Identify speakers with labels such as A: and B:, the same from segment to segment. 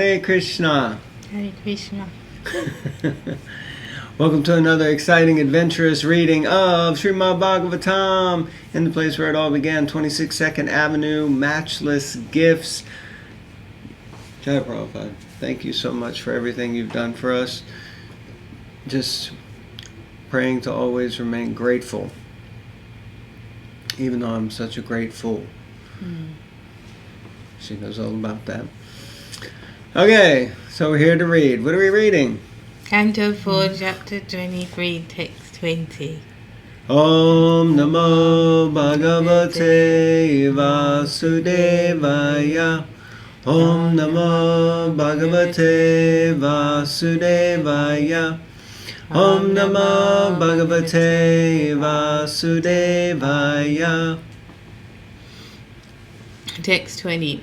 A: Hare Krishna.
B: Hare Krishna.
A: Welcome to another exciting, adventurous reading of Srimad Bhagavatam in the place where it all began, 26 Second Avenue, Matchless Gifts. Jai Prabhupada, thank you so much for everything you've done for us. Just praying to always remain grateful, even though I'm such a great fool. She knows all about that. Okay, so we're here to read. What are we reading?
B: Canto 4, Chapter 23, Text 20.
A: Om Namo Bhagavate Vasudevaya. Om Namo Bhagavate Vasudevaya. Om Namo Bhagavate Vasudevaya.
B: Text 20.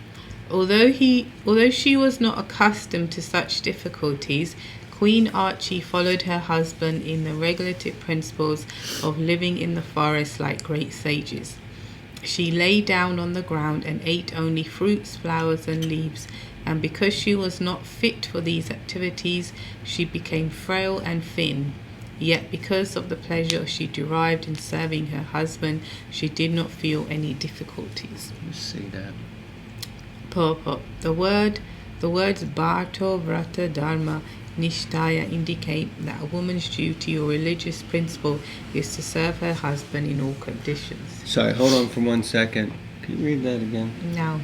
B: Although she was not accustomed to such difficulties, Queen Archie followed her husband in the regulative principles of living in the forest like great sages. She lay down on the ground and ate only fruits, flowers, and leaves, and because she was not fit for these activities, she became frail and thin. Yet because of the pleasure she derived in serving her husband, she did not feel any difficulties.
A: Let's see that.
B: Purport. The words Bharto Vrata Dharma Nishtaya indicate that a woman's duty or religious principle is to serve her husband in all conditions.
A: Sorry, hold on for 1 second. Can you read that again?
B: Now,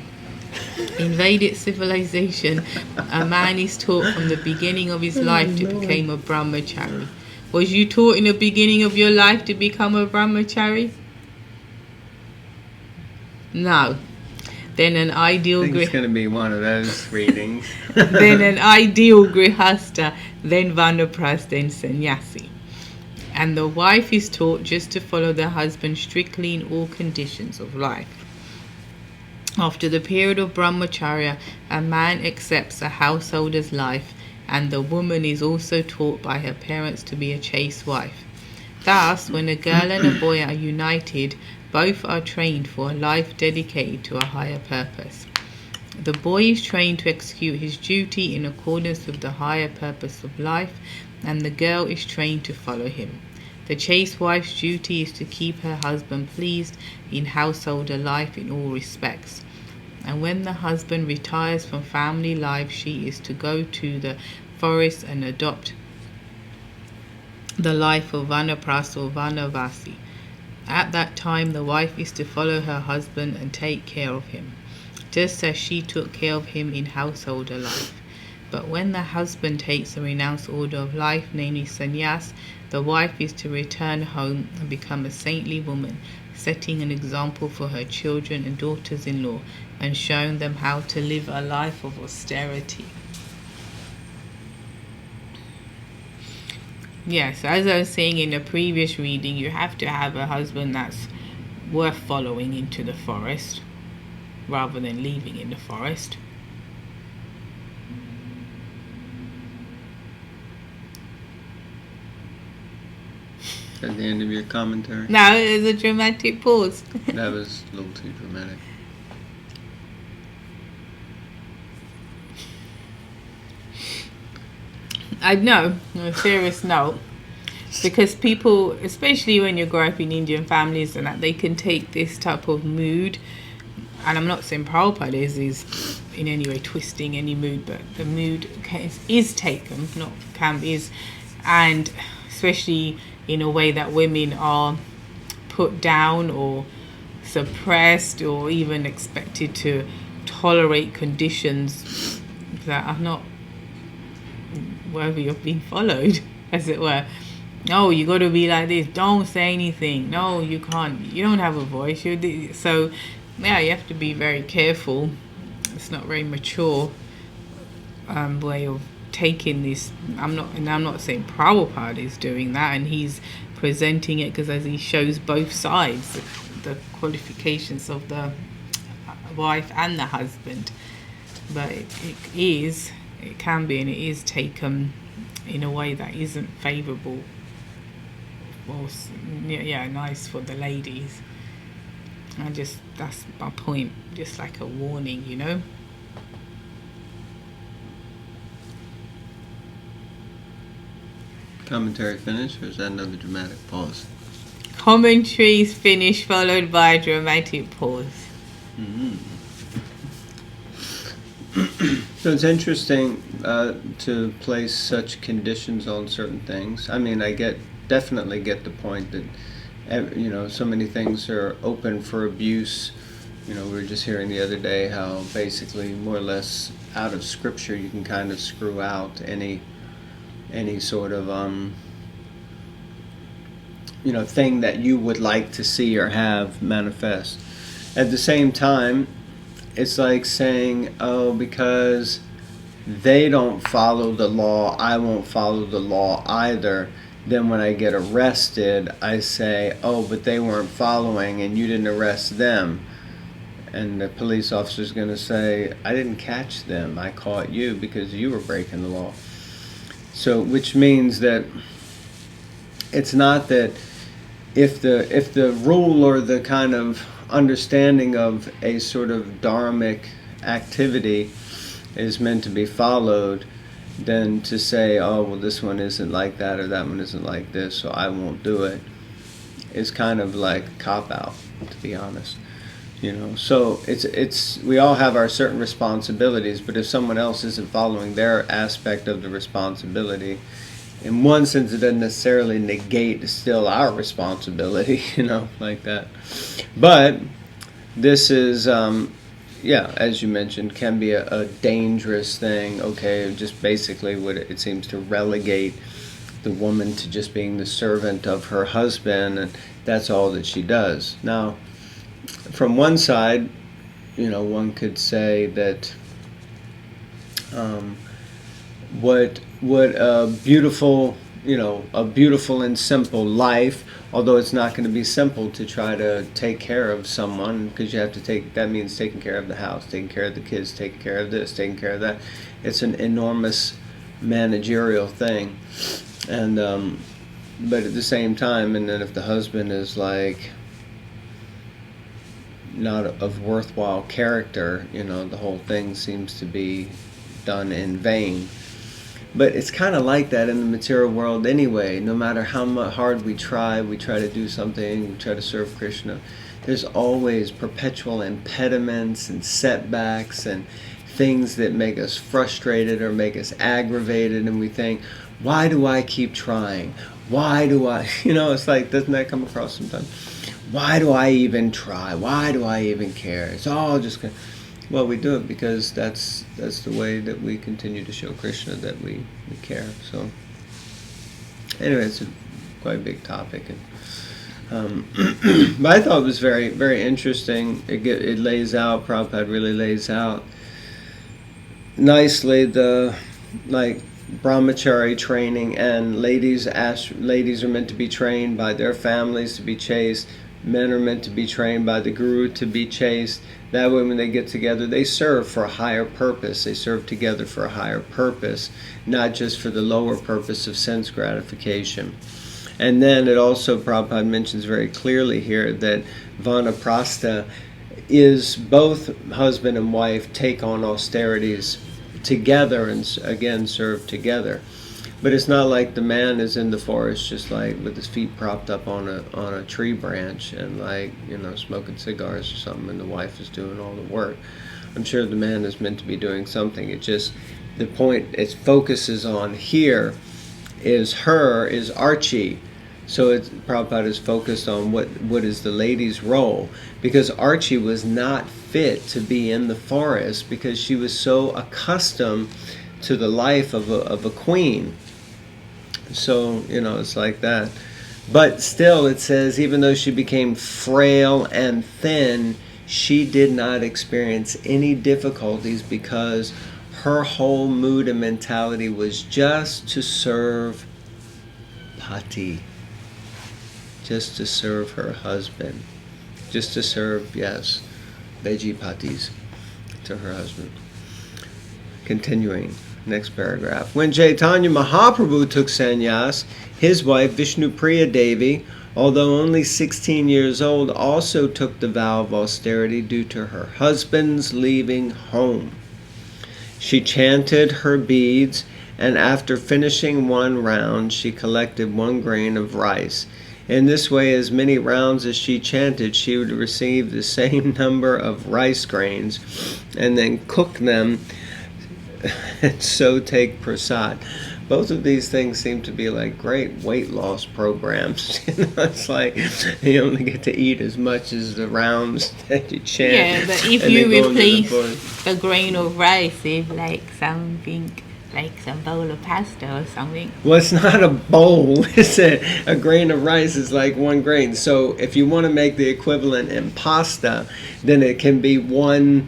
B: in Vedic civilization, a man is taught from the beginning of his life to become a brahmachari. Was you taught in the beginning of your life to become a brahmachari? No. Then an ideal
A: I think it's going to be one of those readings.
B: Then an ideal grihasta, then vanapras, then sannyasi. And the wife is taught just to follow the husband strictly in all conditions of life. After the period of brahmacharya, a man accepts a householder's life, and the woman is also taught by her parents to be a chaste wife. Thus, when a girl and a boy are united, both are trained for a life dedicated to a higher purpose. The boy is trained to execute his duty in accordance with the higher purpose of life, and the girl is trained to follow him. The chaste wife's duty is to keep her husband pleased in householder life in all respects. And when the husband retires from family life, she is to go to the forest and adopt the life of vanapras or vanavasi. At that time, the wife is to follow her husband and take care of him, just as she took care of him in householder life. But when the husband takes the renounced order of life, namely sannyas, the wife is to return home and become a saintly woman, setting an example for her children and daughters-in-law, and showing them how to live a life of austerity. Yes, as I was saying in the previous reading, you have to have a husband that's worth following into the forest rather than leaving in the forest.
A: At the end of your commentary?
B: Now there's a dramatic pause.
A: That was a little too dramatic.
B: I know, on a serious note, because people, especially when you grow up in Indian families and that, they can take this type of mood, and I'm not saying Prabhupada is in any way twisting any mood, but the mood is taken, not can be, is, and especially in a way that women are put down or suppressed or even expected to tolerate conditions that are not worthy of being followed, as it were. No, you got to be like this. Don't say anything. No, you can't. You don't have a voice. So, yeah, you have to be very careful. It's not very mature way of taking this. I'm not saying Prabhupada is doing that, and he's presenting it because as he shows both sides, the qualifications of the wife and the husband. But it can be, and it is taken in a way that isn't favourable or nice for the ladies. That's my point, just like a warning,
A: Commentary finished, or is that another dramatic pause?
B: Commentaries finished, followed by a dramatic pause.
A: Mm-hmm. So it's interesting to place such conditions on certain things. I mean, I definitely get the point that so many things are open for abuse. We were just hearing the other day how basically more or less out of scripture you can kind of screw out any sort of thing that you would like to see or have manifest. At the same time, it's like saying, oh, because they don't follow the law, I won't follow the law either. Then when I get arrested, I say, oh, but they weren't following and you didn't arrest them. And the police officer's going to say, I didn't catch them, I caught you because you were breaking the law. So, which means that it's not that if the rule or the kind of understanding of a sort of dharmic activity is meant to be followed, then to say, oh, well, this one isn't like that or that one isn't like this, so I won't do it, is kind of like a cop-out, to be honest. So it's we all have our certain responsibilities, but if someone else isn't following their aspect of the responsibility, in one sense it doesn't necessarily negate still our responsibility, like that. But this is as you mentioned, can be a dangerous thing. Okay, just basically what it seems to relegate the woman to just being the servant of her husband, and that's all that she does. Now, from one side, one could say that what a beautiful, a beautiful and simple life, although it's not going to be simple to try to take care of someone, because you have to that means taking care of the house, taking care of the kids, taking care of this, taking care of that. It's an enormous managerial thing. And but at the same time, and then if the husband is like not of worthwhile character, the whole thing seems to be done in vain. But it's kind of like that in the material world anyway. No matter how hard we try to do something, we try to serve Krishna, there's always perpetual impediments and setbacks and things that make us frustrated or make us aggravated, and we think, why do I keep trying? Why do I, it's like, doesn't that come across sometimes? Why do I even try? Why do I even care? It's all just good. Well, we do it because that's the way that we continue to show Krishna that we care. So anyway, it's a quite big topic. And, but I thought it was very, very interesting. It lays out, Prabhupada really lays out nicely the brahmachari training, and ladies are meant to be trained by their families to be chaste. Men are meant to be trained by the guru to be chaste. That way when they get together, they serve for a higher purpose. They serve together for a higher purpose, not just for the lower purpose of sense gratification. And then it also, Prabhupada mentions very clearly here that vanaprastha is both husband and wife take on austerities together and again serve together. But it's not like the man is in the forest just like with his feet propped up on a tree branch and smoking cigars or something, and the wife is doing all the work. I'm sure the man is meant to be doing something. It just, the point it focuses on here is Archie. So Prabhupada is focused on what is the lady's role, because Archie was not fit to be in the forest because she was so accustomed to the life of a queen. So, it's like that. But still, it says, even though she became frail and thin, she did not experience any difficulties because her whole mood and mentality was just to serve Pati. Just to serve her husband. Just to serve, yes, Veji Patis to her husband. Continuing. Next paragraph. When Chaitanya Mahaprabhu took sannyas, his wife Vishnupriya Devi, although only 16 years old, also took the vow of austerity due to her husband's leaving home. She chanted her beads and after finishing one round, she collected 1 grain of rice. In this way, as many rounds as she chanted, she would receive the same number of rice grains and then cook them and so take prasad. Both of these things seem to be like great weight loss programs. It's like you only get to eat as much as the rounds that you chant.
B: Yeah, but if you replace the grain of rice with like something, like some bowl of pasta or something.
A: Well, it's not a bowl. It's a grain of rice is like 1 grain. So if you want to make the equivalent in pasta, then it can be one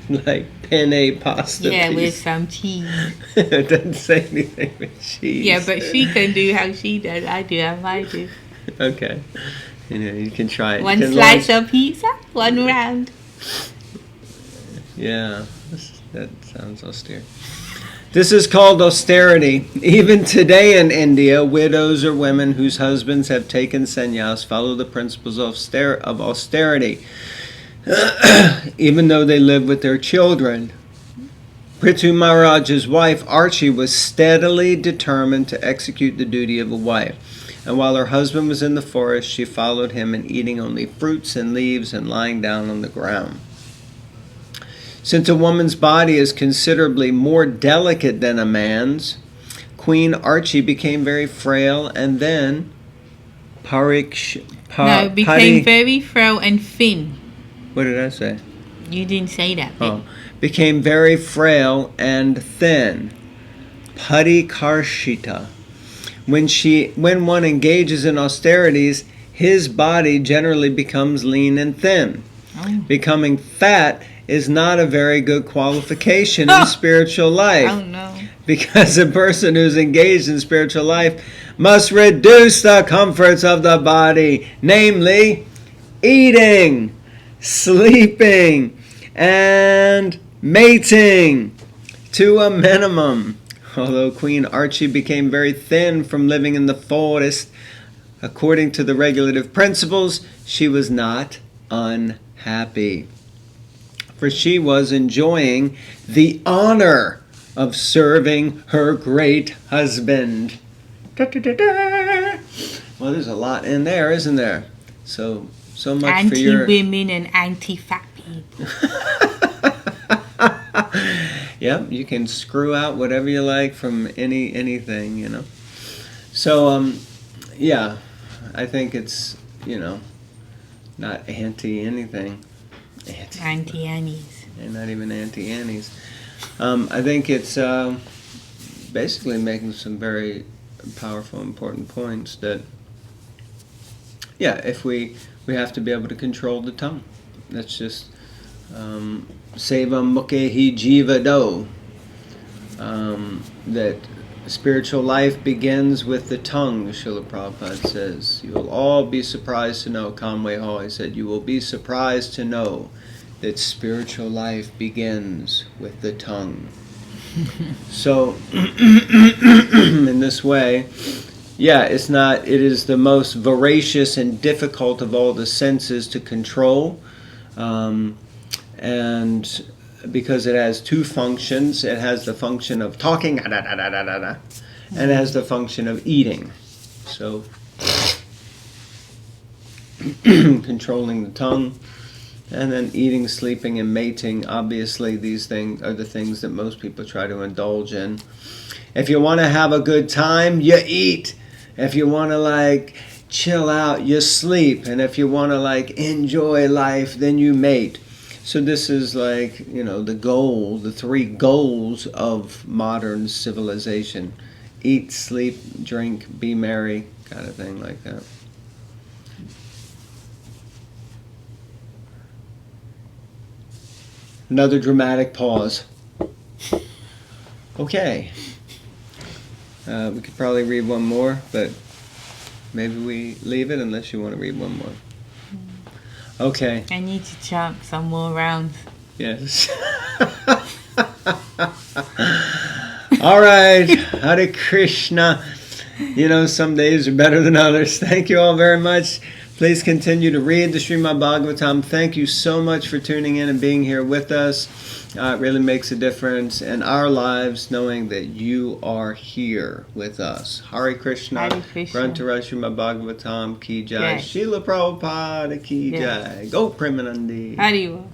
A: like penne pasta
B: Yeah,
A: piece.
B: with some cheese.
A: It doesn't say anything with cheese.
B: Yeah, but she can do how she does. I do how I do.
A: Okay. You can try it.
B: One slice of pizza, 1 round.
A: Yeah, that sounds austere. This is called austerity. Even today in India, widows or women whose husbands have taken sannyas follow the principles of austerity, even though they live with their children. Prithu Maharaj's wife, Archie, was steadily determined to execute the duty of a wife. And while her husband was in the forest, she followed him in eating only fruits and leaves and lying down on the ground. Since a woman's body is considerably more delicate than a man's, Queen Archie became very frail and then
B: became very frail and thin.
A: What did I say?
B: You didn't say that bit.
A: Became very frail and thin. Parikarshita. When one engages in austerities, his body generally becomes lean and thin. Becoming fat is not a very good qualification in spiritual life.
B: Oh no.
A: Because a person who's engaged in spiritual life must reduce the comforts of the body, namely eating, sleeping, and mating to a minimum. Although Queen Archie became very thin from living in the forest, according to the regulative principles, she was not unhappy. For she was enjoying the honor of serving her great husband. Well, there's a lot in there, isn't there? So much for your...
B: Anti-women and anti-fat people.
A: Yep, you can screw out whatever you like from anything, So, yeah, I think it's, not anti-anything.
B: Anti-Annies.
A: And not even anti-Annies. I think it's basically making some very powerful, important points that, if we have to be able to control the tongue. That's just Sevam Mukhehi Jiva Do. That spiritual life begins with the tongue, Srila Prabhupada says. You will all be surprised to know, Conway Hall, he said, you will be surprised to know that spiritual life begins with the tongue. So, in this way, it is the most voracious and difficult of all the senses to control. And because it has 2 functions, it has the function of talking, and it has the function of eating. So, controlling the tongue, and then eating, sleeping, and mating. Obviously, these things are the things that most people try to indulge in. If you want to have a good time, you eat. If you want to chill out, you sleep. And if you want to enjoy life, then you mate. So this is the goal, the 3 goals of modern civilization. Eat, sleep, drink, be merry, kind of thing like that. Another dramatic pause. Okay. We could probably read one more, but maybe we leave it unless you want to read one more. Okay.
B: I need to chunk some more rounds.
A: Yes. All right. Hare Krishna. Some days are better than others. Thank you all very much Please continue to read the Srimad Bhagavatam. Thank you so much for tuning in and being here with us. It really makes a difference in our lives knowing that you are here with us. Hare Krishna.
B: Hare Krishna.
A: Grantara Srimad Bhagavatam ki jai.
B: Yes.
A: Srila Prabhupada ki
B: Yes.
A: jai. Go Premanandi.
B: Hariwa.